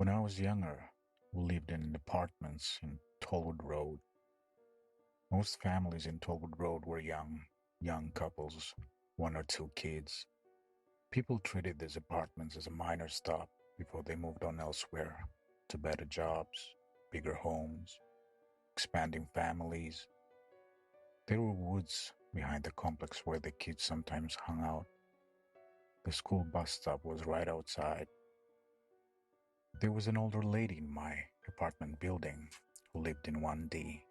When I was younger, we lived in apartments in Tollwood Road. Most families in Tollwood Road were young couples, one or two kids. People treated these apartments as a minor stop before they moved on elsewhere to better jobs, bigger homes, expanding families. There were woods behind the complex where the kids sometimes hung out. The school bus stop was right outside. There was an older lady in my apartment building who lived in 1D.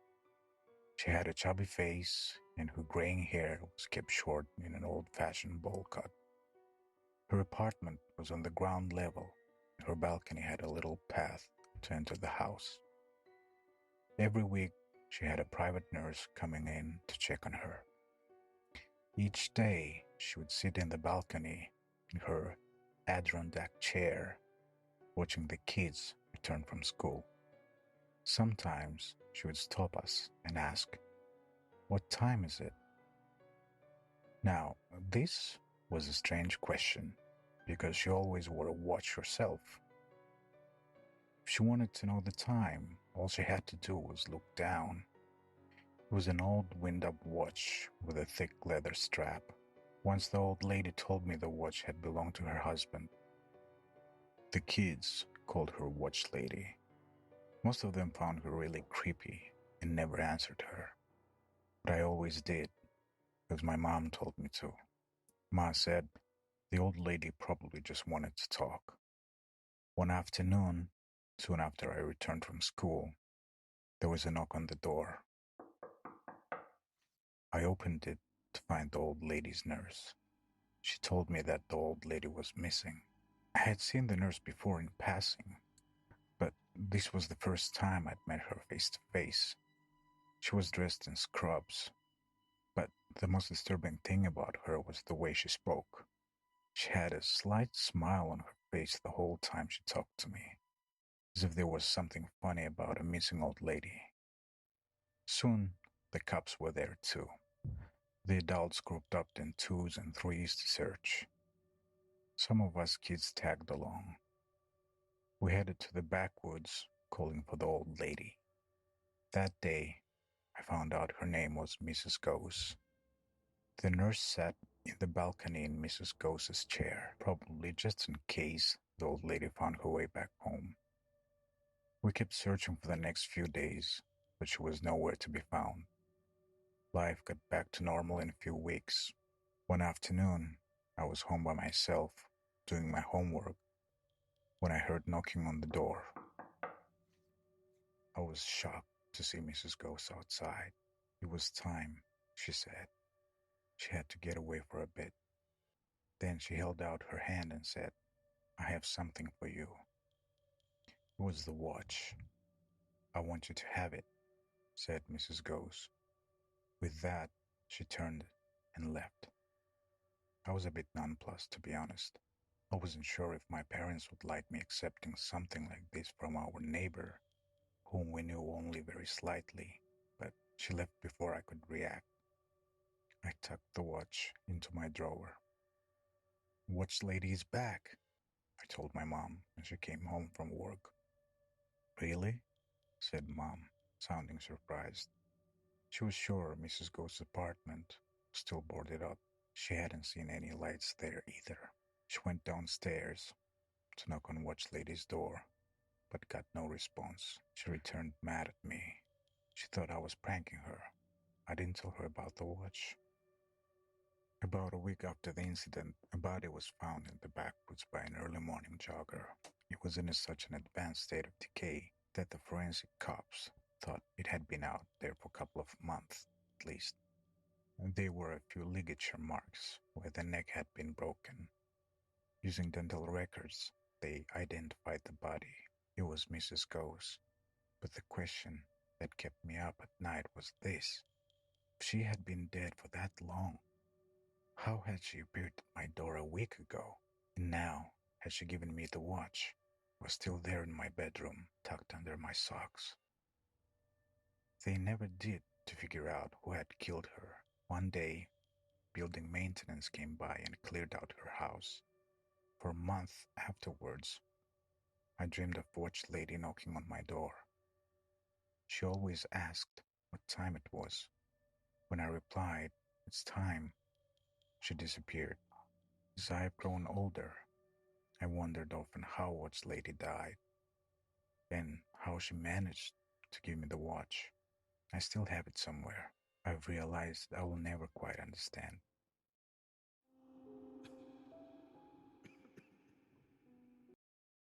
She had a chubby face, and her graying hair was kept short in an old-fashioned bowl cut. Her apartment was on the ground level, and her balcony had a little path to enter the house. Every week, she had a private nurse coming in to check on her. Each day, she would sit in the balcony in her Adirondack chair, watching the kids return from school. Sometimes she would stop us and ask, "What time is it?" Now, this was a strange question because she always wore a watch herself. If she wanted to know the time, all she had to do was look down. It was an old wind-up watch with a thick leather strap. Once the old lady told me the watch had belonged to her husband. The kids called her Watch Lady. Most of them found her really creepy and never answered her. But I always did, because my mom told me to. Ma said the old lady probably just wanted to talk. One afternoon, soon after I returned from school, there was a knock on the door. I opened it to find the old lady's nurse. She told me that the old lady was missing. I had seen the nurse before in passing, but this was the first time I'd met her face to face. She was dressed in scrubs, but the most disturbing thing about her was the way she spoke. She had a slight smile on her face the whole time she talked to me, as if there was something funny about a missing old lady. Soon, the cops were there too. The adults grouped up in twos and threes to search. Some of us kids tagged along. We headed to the backwoods, calling for the old lady. That day, I found out her name was Mrs. Gose. The nurse sat in the balcony in Mrs. Gose's chair, probably just in case the old lady found her way back home. We kept searching for the next few days, but she was nowhere to be found. Life got back to normal in a few weeks. One afternoon, I was home by myself, doing my homework, when I heard knocking on the door. I was shocked to see Mrs. Gose outside. It was time, she said. She had to get away for a bit. Then she held out her hand and said, "I have something for you." It was the watch. "I want you to have it," said Mrs. Gose. With that, she turned and left. I was a bit nonplussed, to be honest. I wasn't sure if my parents would like me accepting something like this from our neighbor, whom we knew only very slightly, but she left before I could react. I tucked the watch into my drawer. "Watch lady is back," I told my mom when she came home from work. "Really?" said Mom, sounding surprised. She was sure Mrs. Ghost's apartment was still boarded up. She hadn't seen any lights there either. She went downstairs to knock on Watch Lady's door, but got no response. She returned mad at me. She thought I was pranking her. I didn't tell her about the watch. About a week after the incident, a body was found in the backwoods by an early morning jogger. It was in such an advanced state of decay that the forensic cops thought it had been out there for a couple of months, at least. There were a few ligature marks where the neck had been broken. Using dental records, they identified the body. It was Mrs. Gose. But the question that kept me up at night was this. If she had been dead for that long, how had she appeared at my door a week ago? And now, had she given me the watch? It was still there in my bedroom, tucked under my socks. They never did to figure out who had killed her. One day, building maintenance came by and cleared out her house. For a month afterwards, I dreamed of watch lady knocking on my door. She always asked what time it was. When I replied, "It's time," she disappeared. As I've grown older, I wondered often how watch lady died and how she managed to give me the watch. I still have it somewhere. I've realized I will never quite understand.